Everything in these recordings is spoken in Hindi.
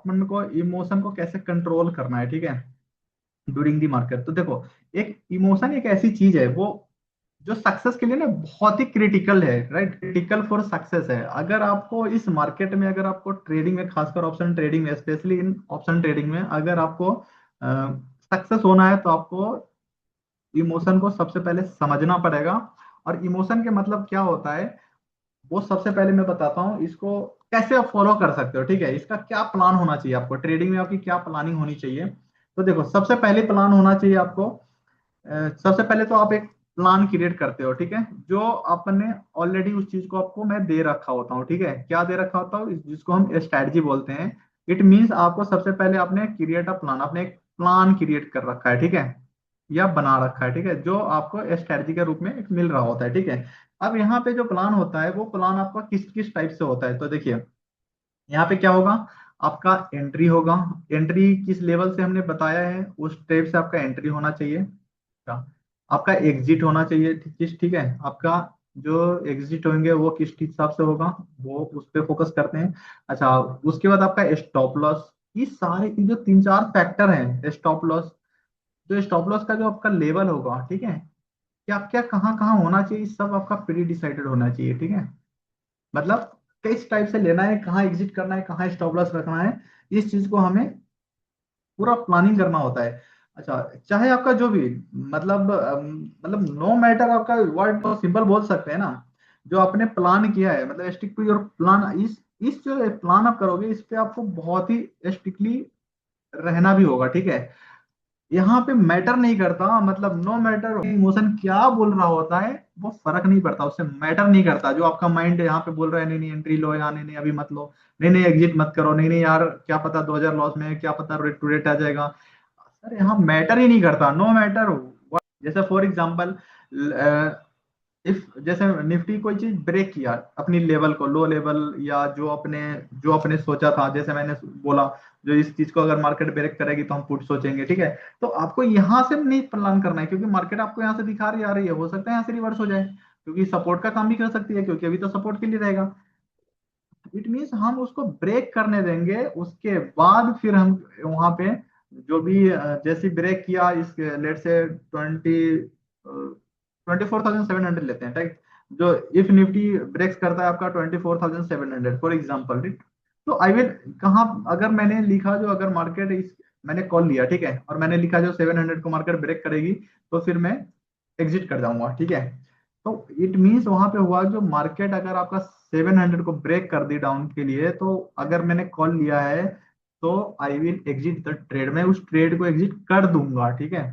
अपन को इमोशन को कैसे कंट्रोल करना है, ठीक है, ड्यूरिंग दी मार्केट। तो देखो, एक इमोशन एक ऐसी चीज है वो जो सक्सेस के लिए ना बहुत ही क्रिटिकल है, राइट, क्रिटिकल फॉर सक्सेस है। अगर आपको इस मार्केट में, अगर आपको ट्रेडिंग में, खासकर ऑप्शन ट्रेडिंग में, स्पेशली इन ऑप्शन ट्रेडिंग में अगर आपको सक्सेस होना है, तो आपको इमोशन को सबसे पहले समझना पड़ेगा। और इमोशन के मतलब क्या होता है, वो सबसे पहले मैं बताता हूँ इसको कैसे आप फॉलो कर सकते हो, ठीक है। इसका क्या प्लान होना चाहिए आपको, ट्रेडिंग में आपकी क्या प्लानिंग होनी चाहिए। तो देखो, सबसे पहले प्लान होना चाहिए आपको, सबसे पहले तो आप एक प्लान क्रिएट करते हो, ठीक है, जो आपने ऑलरेडी उस चीज को आपको मैं दे रखा होता हूँ, ठीक है। क्या दे रखा होता हूँ, जिसको हम स्ट्रैटेजी बोलते हैं। इट मीन्स आपको सबसे पहले आपने क्रिएट अ प्लान, आपने एक प्लान क्रिएट कर रखा है, ठीक है, या बना रखा है, ठीक है, जो आपको स्ट्रैटेजी के रूप में एक मिल रहा होता है, ठीक है। अब यहाँ पे जो प्लान होता है, वो प्लान आपका किस किस टाइप से होता है, तो देखिए, यहाँ पे क्या होगा, आपका एंट्री होगा। एंट्री किस लेवल से हमने बताया है, उस टाइप से आपका एंट्री होना चाहिए। अच्छा, आपका एग्जिट होना चाहिए, ठीक है, आपका जो एग्जिट होंगे वो किस हिसाब से होगा, वो उस पर फोकस करते हैं। अच्छा, उसके बाद आपका स्टॉप लॉस। ये सारे जो तीन चार फैक्टर हैं, स्टॉप लॉस, जो स्टॉप लॉस का जो आपका लेवल होगा, ठीक है, क्या क्या कहाँ कहाँ होना चाहिए, सब आपका प्री डिसाइडेड होना चाहिए, ठीक है। मतलब किस टाइप से लेना है, कहाँ एग्जिट करना है, कहाँ स्टॉप लॉस रखना है, इस चीज को हमें पूरा प्लानिंग करना होता है। अच्छा, चाहे आपका जो भी, मतलब नो मैटर, आपका वर्ड तो सिंपल बोल सकते हैं ना, जो आपने प्लान किया है, मतलब स्टिक टू योर प्लान। इस जो प्लान आप करोगे, इस पे आपको बहुत ही स्ट्रिक्टली रहना भी होगा, ठीक है। यहाँ पे मैटर नहीं करता, मतलब नो मैटर इमोशन क्या बोल रहा होता है, वो फर्क नहीं पड़ता, उससे मैटर नहीं करता। जो आपका माइंड यहाँ पे बोल रहा है, नहीं नहीं एंट्री लो, यहाँ नहीं नहीं अभी मत लो, नहीं नहीं एग्जिट मत करो, नहीं नहीं यार क्या पता 2000 लॉस में है, क्या पता रेट टू रेट आ जाएगा, सर यहाँ मैटर ही नहीं करता, नो मैटर। जैसे फॉर एग्जाम्पल, इफ जैसे निफ्टी कोई चीज ब्रेक किया अपनी लेवल को, लो लेवल, या जो अपने सोचा था, जैसे मैंने बोला, जो इस चीज को अगर मार्केट ब्रेक करेगी तो हम पुट सोचेंगे, ठीक है। तो आपको यहाँ से नहीं प्लान करना है, क्योंकि मार्केट आपको यहाँ से दिखा रही आ रही है, हो सकता है यहाँ से रिवर्स हो जाए, क्योंकि सपोर्ट का काम भी कर सकती है, क्योंकि अभी तो सपोर्ट के लिए रहेगा। इट मीन्स हम उसको ब्रेक करने देंगे, उसके बाद फिर हम वहां पे जो भी जैसे ब्रेक किया, इस लेट से 24,700 लेते हैं, राइट। जो इफ निफ्टी ब्रेक्स करता है आपका 24,700 फॉर एग्जाम्पल, राइट। तो आई विल, कहाँ अगर मैंने लिखा, जो अगर मार्केट इस, मैंने कॉल लिया, ठीक है, और मैंने लिखा जो 700 को मार्केट ब्रेक करेगी, तो फिर मैं एग्जिट कर जाऊंगा, ठीक है। तो इट मीन्स वहां पे हुआ, जो मार्केट अगर आपका 700 को ब्रेक कर दी डाउन के लिए, तो अगर मैंने कॉल लिया है, तो I will exit the trade, मैं उस ट्रेड को एग्जिट कर दूंगा, ठीक है।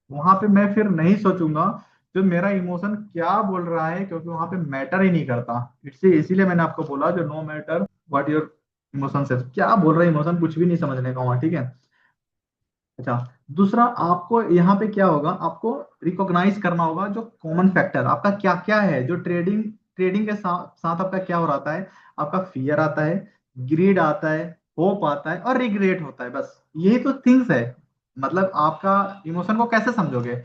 वहां पे मैं फिर नहीं सोचूंगा जो मेरा इमोशन क्या बोल रहा है, क्योंकि वहां पे मैटर ही नहीं करता। इससे इसीलिए मैंने आपको बोला, जो no matter what your emotion से, क्या बोल रहा है इमोशन, कुछ भी नहीं समझने का वहां, ठीक है। अच्छा, दूसरा आपको यहाँ पे क्या होगा, आपको रिकॉग्नाइज करना होगा जो कॉमन फैक्टर आपका क्या क्या है, जो ट्रेडिंग ट्रेडिंग के साथ साथ आपका क्या हो रहा है। आपका फियर आता है, ग्रीड आता है, होप आता है, और रिग्रेट होता है, बस यही तो थिंग्स है। मतलब आपका इमोशन को कैसे समझोगे,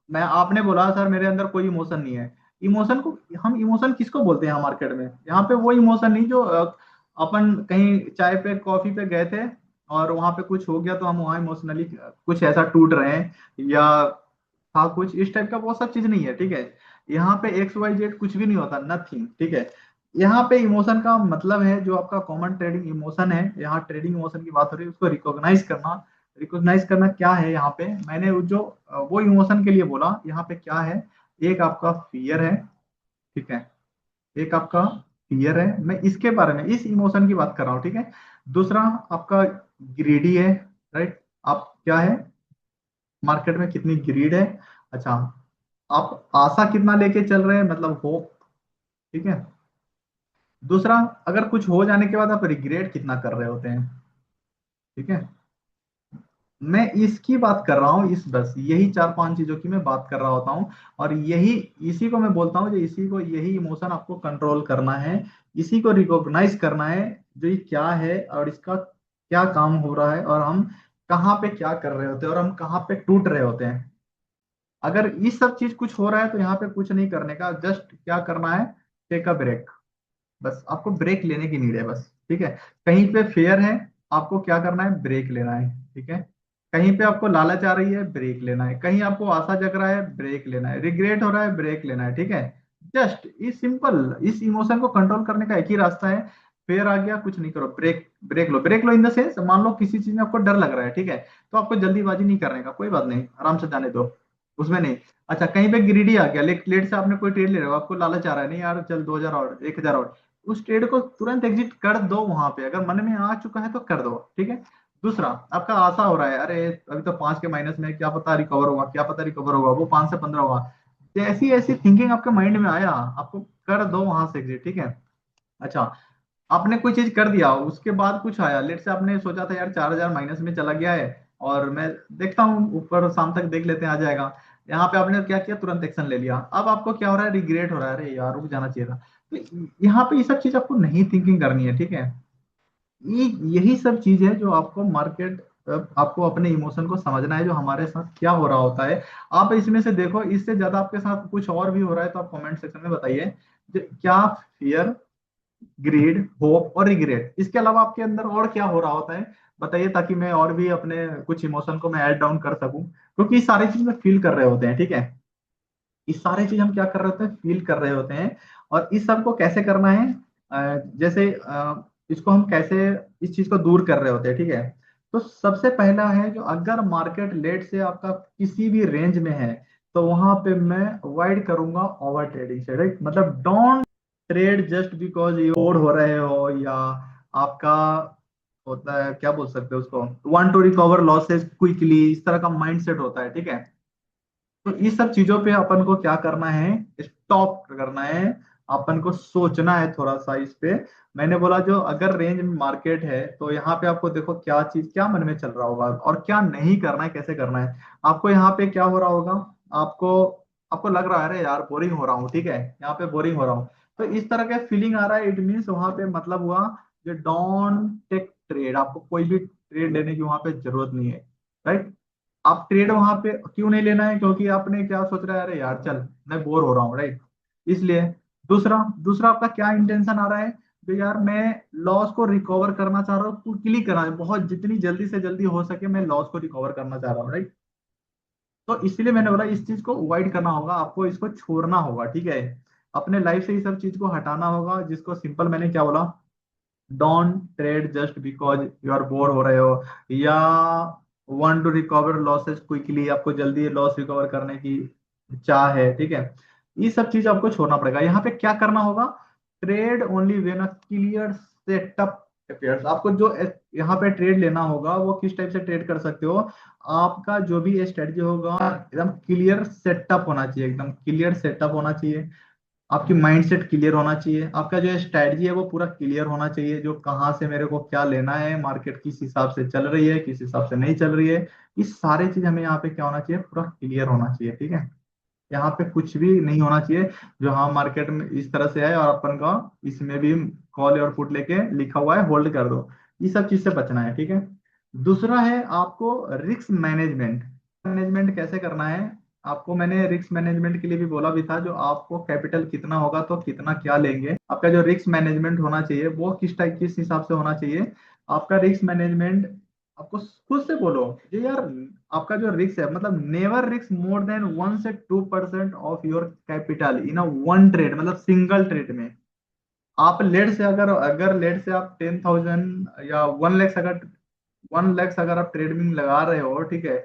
मैं आपने बोला सर मेरे अंदर कोई इमोशन नहीं है। इमोशन को, हम इमोशन किसको बोलते हैं यहाँ मार्केट में, यहाँ पे वो इमोशन नहीं जो अपन कहीं चाय पे कॉफी पे गए थे, और वहां पे कुछ हो गया तो हम वहां इमोशनली कुछ ऐसा टूट रहे हैं, या था कुछ इस टाइप का, वो सब चीज नहीं है, ठीक है। यहाँ पे एक्स वाई जेड कुछ भी नहीं होता, नथिंग, ठीक है। यहाँ पे इमोशन का मतलब है जो आपका कॉमन ट्रेडिंग इमोशन है, यहाँ ट्रेडिंग इमोशन की बात हो रही है, उसको रिकॉग्नाइज करना। रिकॉग्नाइज करना क्या है, यहाँ पे मैंने वो इमोशन के लिए बोला, यहाँ पे क्या है, एक आपका फियर है, ठीक है, एक आपका फियर है, मैं इसके बारे में, इस इमोशन की बात कर रहा हूँ, ठीक है। दूसरा आपका ग्रीडी है, राइट, आप क्या है, मार्केट में कितनी ग्रीड है। अच्छा, आप आशा कितना लेके चल रहे हैं, मतलब होप, ठीक है। दूसरा, अगर कुछ हो जाने के बाद आप रिग्रेट कितना कर रहे होते हैं, ठीक है। मैं इसकी बात कर रहा हूँ, इस बस यही चार पांच चीजों की मैं बात कर रहा होता हूँ। और यही, इसी को मैं बोलता हूँ, जो इसी को, यही इमोशन आपको कंट्रोल करना है, इसी को रिकॉग्नाइज करना है, जो ये क्या है और इसका क्या काम हो रहा है, और हम कहाँ पे क्या कर रहे होते हैं, और हम कहाँ पे टूट रहे होते हैं। अगर ये सब चीज कुछ हो रहा है, तो यहाँ पे कुछ नहीं करने का, जस्ट क्या करना है, टेक अ ब्रेक, बस आपको ब्रेक लेने की नीड है, बस, ठीक है। कहीं पे फेयर है, आपको क्या करना है, ब्रेक लेना है, ठीक है। कहीं पे आपको लालच आ रही है, ब्रेक लेना है। कहीं आपको आशा जग रहा है, ब्रेक लेना है। रिग्रेट हो रहा है, ब्रेक लेना है, ठीक है। जस्ट इस सिंपल इस इमोशन को कंट्रोल करने का एक ही रास्ता है। फेयर आ गया, कुछ नहीं करो, ब्रेक ब्रेक लो। ब्रेक लो इन द सेंस, मान लो किसी चीज में आपको डर लग रहा है, ठीक है, तो आपको जल्दीबाजी नहीं करने का, कोई बात नहीं, आराम से जाने दो, उसमें नहीं। अच्छा, कहीं पे ग्रीडी आ गया, लेट से आपने कोई ट्रेड ले रहे हो, आपको लालच आ रहा है, नहीं यार चल 2000 और 1000 और, उस ट्रेड को तुरंत एग्जिट कर दो। वहां पे अगर मन में आ चुका है तो कर दो, ठीक है। दूसरा, आपका आशा हो रहा है, अरे अभी तो 5 के माइनस में, क्या पता रिकवर होगा, क्या पता रिकवर होगा, वो 5 से 15 होगा। जैसी ऐसी थिंकिंग आपके माइंड में आया, आपको कर दो वहां से एग्जिट, ठीक है। अच्छा, आपने कोई चीज कर दिया, उसके बाद कुछ आया, लेट से आपने सोचा था यार 4000 माइनस में चला गया है, और मैं देखता हूँ ऊपर शाम तक देख लेते हैं, आ जाएगा। यहाँ पे आपने क्या किया, तुरंत एक्शन ले लिया। अब आपको क्या हो रहा है, रिग्रेट हो रहा है, अरे यार रुक जाना चाहिए था। तो यहाँ पे ये सब चीज आपको नहीं थिंकिंग करनी है, ठीक है। ये यही सब चीज है जो आपको मार्केट, आपको अपने इमोशन को समझना है, जो हमारे साथ क्या हो रहा होता है। आप इसमें से देखो, इससे ज्यादा आपके साथ कुछ और भी हो रहा है तो आप कमेंट सेक्शन में बताइए। क्या फियर, ग्रीड, होप और रिग्रेट, इसके अलावा आपके अंदर और क्या हो रहा होता है, बताइए, ताकि मैं और भी अपने कुछ इमोशन को मैं ऐड डाउन कर सकूं, क्योंकि ये सारी चीज में फील कर रहे होते हैं, ठीक है। ये सारे चीज हम क्या कर रहे होते हैं, फील कर रहे होते हैं। और इस सब को कैसे करना है, जैसे इसको हम कैसे इस चीज को दूर कर रहे होते हैं, ठीक है। तो सबसे पहला है, जो अगर मार्केट लेट से आपका किसी भी रेंज में है, तो वहां पे मैं अवॉइड करूंगा ओवर ट्रेडिंग से, राइट। मतलब don't trade just because you board हो रहे हो, या आपका होता है, क्या बोल सकते हैं उसको, want to recover losses quickly, इस तरह का माइंडसेट होता है, ठीक है। तो इस सब चीजों पे अपन को क्या करना है, स्टॉप करना है। अपन को सोचना है थोड़ा सा इस पे। मैंने बोला, जो अगर रेंज में मार्केट है, तो यहाँ पे आपको देखो क्या चीज, क्या मन में चल रहा होगा और क्या नहीं करना है, कैसे करना है। आपको यहाँ पे क्या हो रहा होगा, आपको आपको लग रहा है, अरे यार बोरिंग हो रहा हूँ, ठीक है, यहाँ पे बोरिंग हो रहा हूँ। तो इस तरह का फीलिंग आ रहा है, इट मीन्स वहां पे मतलब हुआ, जो डोंट टेक ट्रेड, आपको कोई भी ट्रेड लेने की वहां पे जरूरत नहीं है, राइट। आप ट्रेड वहां पे क्यों नहीं लेना है, क्योंकि आपने क्या सोच रहा है, अरे यार चल मैं बोर हो रहा हूँ, राइट, इसलिए। दूसरा दूसरा आपका क्या इंटेंशन आ रहा है, तो यार मैं लॉस को रिकवर करना चाह रहा हूँ, क्विकली करना है, बहुत जितनी जल्दी से जल्दी हो सके मैं लॉस को रिकवर करना चाह रहा हूँ, राइट। तो इसलिए मैंने बोला, इस चीज को अवॉइड करना होगा, आपको इसको छोड़ना होगा, ठीक है। अपने लाइफ से ये सब चीज को हटाना होगा, जिसको सिंपल मैंने क्या बोला, don't trade just because you are bore हो रहे हो, या want to recover losses quickly, आपको जल्दी लॉस रिकवर करने की चाह है, ठीक है। ये सब चीज आपको छोड़ना पड़ेगा। यहाँ पे क्या करना होगा, trade only when a clear setup appears. आपको जो यहाँ पे ट्रेड लेना होगा, वो किस टाइप से ट्रेड कर सकते हो, आपका जो भी स्ट्रेटजी होगा, एकदम क्लियर सेटअप होना चाहिए, एकदम क्लियर सेटअप होना चाहिए। आपकी माइंडसेट क्लियर होना चाहिए, आपका जो स्ट्रैटेजी है वो पूरा क्लियर होना चाहिए, जो कहाँ से मेरे को क्या लेना है, मार्केट किस हिसाब से चल रही है, किस हिसाब से नहीं चल रही है। ये सारे चीज हमें यहाँ पे क्या होना चाहिए, पूरा क्लियर होना चाहिए, ठीक है। यहाँ पे कुछ भी नहीं होना चाहिए जो हाँ मार्केट में इस तरह से है और अपन का इसमें भी कॉल और पुट लेके लिखा हुआ है, होल्ड कर दो। ये सब चीज से बचना है, ठीक है। दूसरा है आपको रिस्क मैनेजमेंट। मैनेजमेंट कैसे करना है, आपको मैंने रिस्क मैनेजमेंट के लिए भी बोला भी था, जो आपको कैपिटल कितना होगा तो कितना क्या लेंगे, आपका जो रिस्क मैनेजमेंट होना चाहिए वो किस टाइप किस हिसाब से होना चाहिए। आपका रिस्क मैनेजमेंट, आपको खुद से बोलो, ये यार आपका जो रिस्क है, मतलब नेवर रिस्क मोर देन 1 से 2% of your capital in a one trade, मतलब सिंगल ट्रेड में। आप लेट से अगर अगर लेट से आप 10,000 या 1 लाख, अगर 1 लाख अगर आप ट्रेड में लगा रहे हो, ठीक है,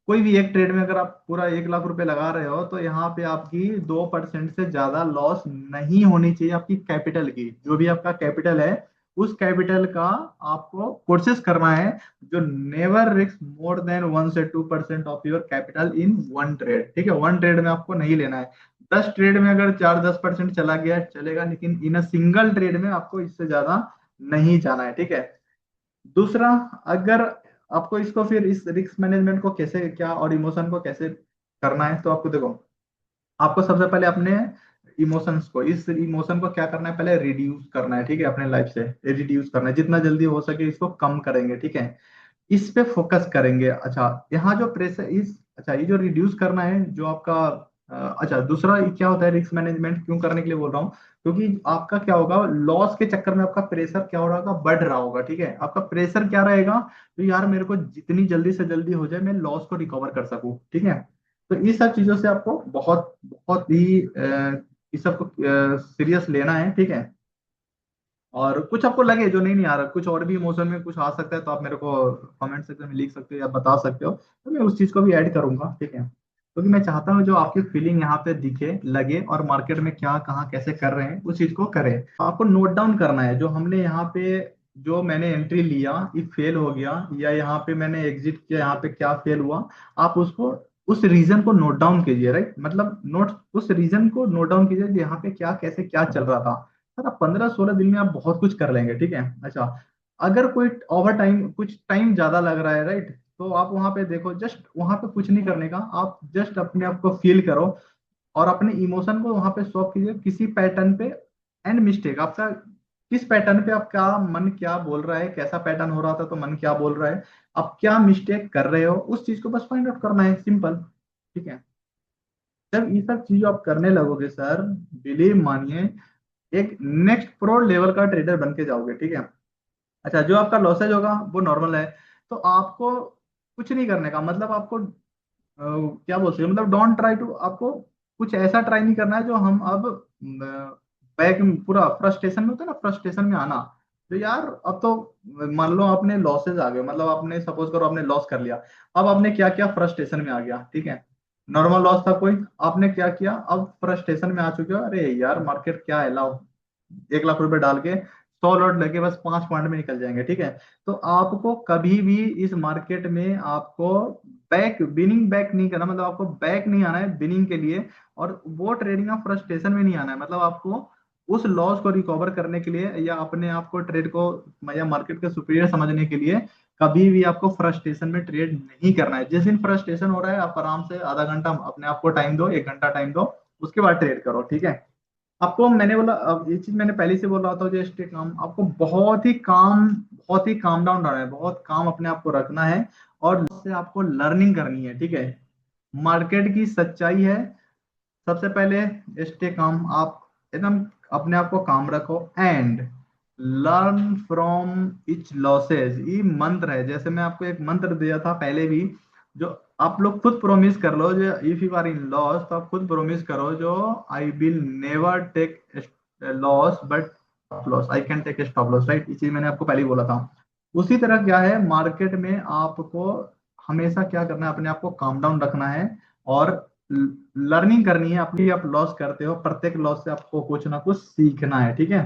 कोई भी एक ट्रेड में अगर आप पूरा 1 लाख रुपए लगा रहे हो, तो यहाँ पे आपकी 2% से ज्यादा लॉस नहीं होनी चाहिए, आपकी कैपिटल की, जो भी आपका कैपिटल है, उस कैपिटल का आपको कोशिश करना है, जो नेवर रिस्क मोर देन 1 से 2% of your capital in one trade, ठीक है। वन ट्रेड में आपको नहीं लेना है। 10 ट्रेड में अगर 4-10% चला गया चलेगा, लेकिन इन अ सिंगल ट्रेड में आपको इससे ज्यादा नहीं जाना है, ठीक है। दूसरा, अगर आपको इसको फिर इस रिस्क मैनेजमेंट को कैसे क्या और इमोशन को कैसे करना है, तो आपको देखो, आपको सबसे पहले अपने इमोशंस को, इस इमोशन को क्या करना है, पहले रिड्यूस करना है, ठीक है, अपने लाइफ से रिड्यूस करना है, जितना जल्दी हो सके इसको कम करेंगे, ठीक है। इस पे फोकस करेंगे। अच्छा, यहाँ जो प्रेशर इस अच्छा, ये जो रिड्यूस करना है, जो आपका अच्छा, दूसरा क्या होता है रिस्क मैनेजमेंट क्यों करने के लिए बोल रहा हूँ, क्योंकि आपका क्या होगा, लॉस के चक्कर में आपका प्रेशर क्या हो रहा होगा, बढ़ रहा होगा, ठीक है। आपका प्रेशर क्या रहेगा, तो यार मेरे को जितनी जल्दी से जल्दी हो जाए मैं लॉस को रिकवर कर सकूं, ठीक है। तो इस सब चीजों से आपको बहुत बहुत ही इस सबको सीरियस लेना है, ठीक है। और कुछ आपको लगे जो नहीं नहीं आ रहा, कुछ और भी इमोशन में कुछ आ सकता है, तो आप मेरे को कमेंट सेक्शन में लिख सकते हो या बता सकते हो, तो मैं उस चीज को भी ऐड करूंगा, ठीक है। क्योंकि मैं चाहता हूँ जो आपकी फीलिंग यहाँ पे दिखे, लगे, और मार्केट में क्या कहाँ कैसे कर रहे हैं उस चीज को करें। आपको नोट डाउन करना है जो हमने यहाँ पे, जो मैंने एंट्री लिया ये फेल हो गया, या यहाँ पे मैंने एग्जिट किया यहाँ पे क्या फेल हुआ, आप उसको उस रीजन को नोट डाउन कीजिए, राइट। मतलब नोट उस रीजन को नोट डाउन कीजिए कि यहाँ पे क्या कैसे क्या चल रहा था। सर आप 15-16 दिन में आप बहुत कुछ कर लेंगे, ठीक है। अच्छा, अगर कोई ओवर टाइम कुछ टाइम ज्यादा लग रहा है, राइट, तो आप वहां पे देखो, जस्ट वहां पे कुछ नहीं करने का, आप जस्ट अपने आप को फील करो और अपने इमोशन को वहां पे शो कीजिए किसी पैटर्न पे। एंड मिस्टेक आपका किस पैटर्न पे, आपका मन क्या बोल रहा है, कैसा पैटर्न हो रहा था तो मन क्या बोल रहा है, आप क्या मिस्टेक कर रहे हो, उस चीज को बस फाइंड आउट करना है, सिंपल, ठीक है। जब ये सब चीज आप करने लगोगे सर, बिलीव मानिए, एक नेक्स्ट प्रो लेवल का ट्रेडर बन के जाओगे, ठीक है। अच्छा, जो आपका लॉसेज होगा वो नॉर्मल है, तो आपको कुछ नहीं करने का, मतलब आपको क्या बोलते हैं, मतलब डोंट ट्राई टू, आपको कुछ ऐसा ट्राई नहीं करना है जो हम अब बैक पूरा फ्रस्ट्रेशन में होता है ना, फ्रस्ट्रेशन में आना, तो यार अब तो मान लो आपने लॉसेज आ गए, मतलब आपने सपोज करो आपने लॉस कर लिया, अब आपने क्या किया, फ्रस्ट्रेशन में आ गया, ठीक है। नॉर्मल लॉस था कोई, आपने क्या किया, अब फ्रस्ट्रेशन में आ चुके हो, अरे यार मार्केट क्या है, लाओ 1 लाख रुपए डाल के 100 लॉट लेके बस 5 पॉइंट में निकल जाएंगे, ठीक है। तो आपको कभी भी इस मार्केट में आपको बैक बिनिंग बैक नहीं करना, मतलब आपको बैक नहीं आना है बिनिंग के लिए, और वो ट्रेडिंग ऑफ फ्रस्ट्रेशन में नहीं आना है, मतलब आपको उस लॉस को रिकवर करने के लिए या अपने आप को ट्रेड को या मार्केट के सुपीरियर समझने के लिए कभी भी आपको फ्रस्ट्रेशन में ट्रेड नहीं करना है। जिस दिन फ्रस्ट्रेशन हो रहा है, आप आराम से आधा घंटा अपने आप को टाइम दो, 1 घंटा टाइम दो, उसके बाद ट्रेड करो, ठीक है। आपको मैंने बोला, अब ये चीज मैंने पहले से बोल रहा था, जो स्टे काम, आपको बहुत ही काम डाउन रहना है, बहुत काम अपने आप को रखना है, और उससे आपको लर्निंग करनी है, ठीक है। मार्केट की सच्चाई है, सबसे पहले स्टे काम, आप एकदम अपने आप को काम रखो, and learn from each losses, ये मंत्र है, जैसे मैं आपको एक मंत्र दिया था पहले भी, जो आप लोग खुद प्रोमिस कर लो, जो if you are in loss तो आप खुद प्रोमिस करो, जो I will never take loss but loss, I can take stop loss, right. ये चीज मैंने आपको पहले ही बोला था। उसी तरह क्या है, मार्केट में आपको हमेशा क्या करना है, अपने आप को काम डाउन रखना है, और लर्निंग करनी है अपनी। आप लॉस करते हो, प्रत्येक लॉस से आपको कुछ ना कुछ सीखना है, ठीक है।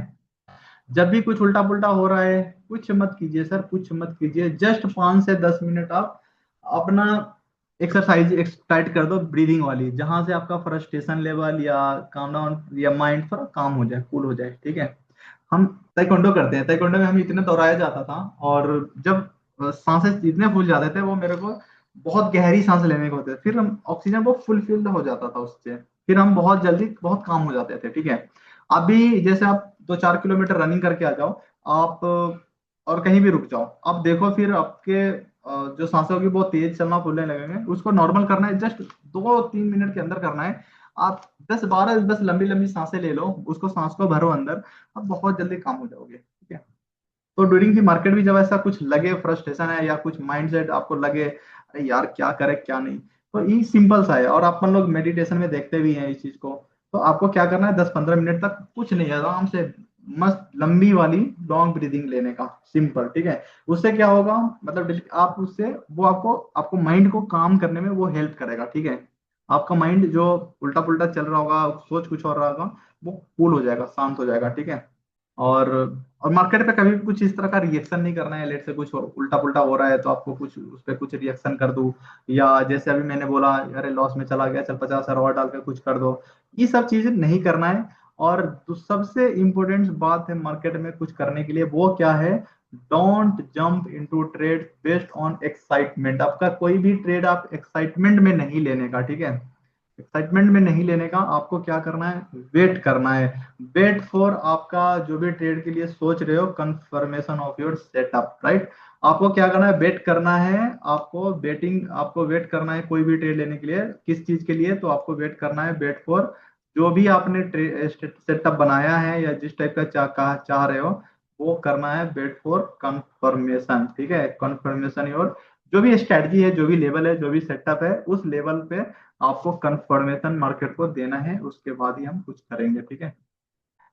जब भी कुछ उल्टा पुल्टा हो रहा है, कुछ मत कीजिए सर, कुछ मत कीजिए, जस्ट 5 से 10 मिनट आप अपना एक्सरसाइज टाइट कर दो, ब्रीदिंग वाली, जहां से आपका फ्रस्ट्रेशन लेवल या काम डाउन या माइंड थोड़ा काम हो जाए, कूल हो जाए, ठीक है। हम ताइक्वांडो करते हैं, ताइक्वांडो में हम इतने दोहराया जाता था, और जब सांसें इतने फूल जाते थे, वो मेरे को बहुत गहरी सांस लेने को होते थे, फिर हम ऑक्सीजन वो फुलफिल्ड हो जाता था उससे, फिर हम बहुत जल्दी बहुत काम हो जाते थे, ठीक है। अभी जैसे आप 2-4 किलोमीटर रनिंग करके आ जाओ, आप और कहीं भी रुक जाओ, आप देखो फिर आपके जो सांसें होगी बहुत तेज चलना फूलने लगेंगे, उसको नॉर्मल करना है, जस्ट 2-3 मिनट के अंदर करना है। आप 10-12 बस लंबी लंबी सांसें ले लो, उसको सांस को भरो अंदर, आप बहुत जल्दी काम हो जाओगे, ठीक है। तो ड्यूरिंग दी मार्केट भी जब ऐसा कुछ लगे, फ्रस्ट्रेशन है या कुछ माइंडसेट आपको लगे, अरे यार क्या करे क्या नहीं, तो ये सिंपल सा है, और अपन लोग मेडिटेशन में देखते भी हैं इस चीज को। तो आपको क्या करना है, 10-15 मिनट तक कुछ नहीं, आराम से मस्त लंबी वाली लॉन्ग ब्रीदिंग लेने का, सिंपल, ठीक है। उससे क्या होगा, मतलब आप उससे वो आपको आपको माइंड को काम करने में वो हेल्प करेगा, ठीक है। आपका माइंड जो उल्टा पुल्टा चल रहा होगा, सोच कुछ और रहा होगा, वो कूल हो जाएगा, शांत हो जाएगा, ठीक है। और और मार्केट पे कभी भी कुछ इस तरह का रिएक्शन नहीं करना है, लेट से कुछ उल्टा पुल्टा हो रहा है तो आपको कुछ उस पर कुछ रिएक्शन कर दो, या जैसे अभी मैंने बोला, अरे लॉस में चला गया, चल 50 और डाल के कुछ कर दो, ये सब चीजें नहीं करना है। और तो सबसे इंपॉर्टेंट बात है मार्केट में कुछ करने के लिए, वो क्या है, don't jump into trade based on excitement. आपका कोई भी ट्रेड आप एक्साइटमेंट में नहीं लेने का, ठीक है। एक्साइटमेंट में नहीं लेने का, आपको क्या करना है, वेट करना है, वेट फॉर आपका जो भी ट्रेड के लिए सोच रहे हो, confirmation of your setup, right. आपको क्या करना है, बेट करना है। आपको वेट करना है कोई भी ट्रेड लेने के लिए। किस चीज के लिए? तो आपको वेट करना है, बेट फॉर जो भी आपने सेटअप बनाया है या जिस टाइप का चाह रहे हो, वो करना है बेट फॉर कंफर्मेशन। ठीक है, कंफर्मेशन। और जो भी स्ट्रेटजी है, जो भी लेवल है, जो भी सेटअप है, उस लेवल पे आपको कंफर्मेशन मार्केट को देना है, उसके बाद ही हम कुछ करेंगे। ठीक है,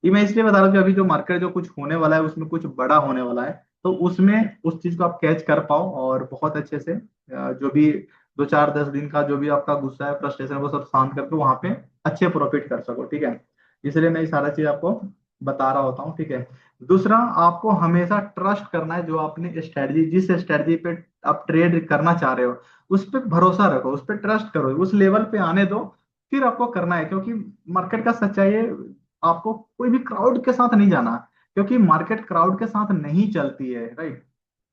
ये मैं इसलिए बता रहा हूँ कि अभी जो मार्केट जो कुछ होने वाला है उसमें कुछ बड़ा होने वाला है, तो उसमें उस चीज को आप कैच कर पाओ और बहुत अच्छे से जो भी 2 4 10 दिन का जो भी आपका गुस्सा है, फ्रस्ट्रेशन, वो सब शांत करके वहां पे अच्छे प्रॉफिट कर सको। ठीक है, इसलिए मैं ये सारा चीज आपको बता रहा होता हूँ। ठीक है, दूसरा, आपको हमेशा ट्रस्ट करना है। जो आपने स्ट्रेटजी, जिस स्ट्रेटजी पे आप ट्रेड करना चाह रहे हो, उस पर भरोसा रखो, उस पर ट्रस्ट करो, उस लेवल पे आने दो, फिर आपको करना है। क्योंकि मार्केट का सच्चाई है, आपको कोई भी क्राउड के साथ नहीं जाना, क्योंकि मार्केट क्राउड के साथ नहीं चलती है, राइट।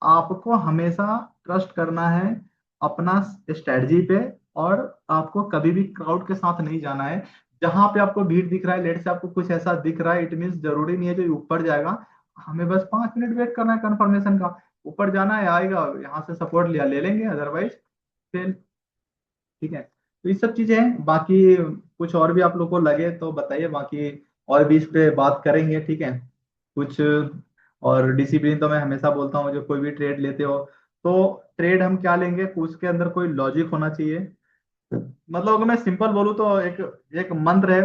आपको हमेशा ट्रस्ट करना है अपना स्ट्रेटजी पे, और आपको कभी भी क्राउड के साथ नहीं जाना है। जहां पे आपको भीड़ दिख रहा है, लेट से आपको कुछ ऐसा दिख रहा है, इट मीन्स जरूरी नहीं है जो ये ऊपर जाएगा। हमें बस 5 मिनट वेट करना है कंफर्मेशन का। ऊपर जाना है, आएगा, यहाँ से सपोर्ट लिया ले लेंगे, अदरवाइज फिर। ठीक है, तो ये सब चीजें हैं। बाकी कुछ और भी आप लोग को लगे तो बताइए, बाकी और भी इस पे बात करेंगे। ठीक है, कुछ और डिसिप्लिन तो मैं हमेशा बोलता हूँ, जो कोई भी ट्रेड लेते हो, तो ट्रेड हम क्या लेंगे, उसके अंदर कोई लॉजिक होना चाहिए। मतलब अगर मैं सिंपल बोलूँ तो एक एक मंत्र है,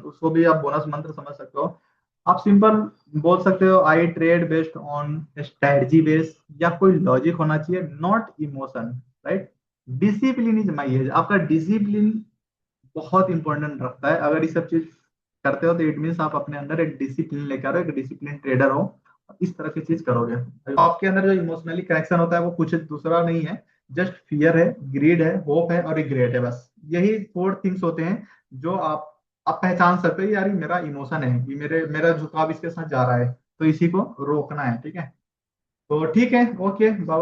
उसको भी आप बोनस मंत्र समझ सकते हो। आप सिंपल बोल सकते हो, I trade based on strategy base, या कोई लॉजिक होना चाहिए, not emotion, right. Discipline is my edge. आपका डिसिप्लिन बहुत इंपॉर्टेंट रखता है। अगर ये सब चीज करते हो तो इट मीन्स आप अपने अंदर एक डिसिप्लिन लेकर आ रहे हो, एक डिसिप्लिन ट्रेडर हो, इस तरह की चीज करोगे। आपके अंदर जो इमोशनली कनेक्शन होता है वो कुछ दूसरा नहीं है, जस्ट फियर है, ग्रीड है, होप है और रिग्रेट है। बस यही 4 थिंग्स होते हैं जो आप पहचान सकते हो, यार ये मेरा इमोशन है, ये मेरा झुकाव इसके साथ जा रहा है, तो इसी को रोकना है। ठीक है, तो ठीक है, ओके, बाय।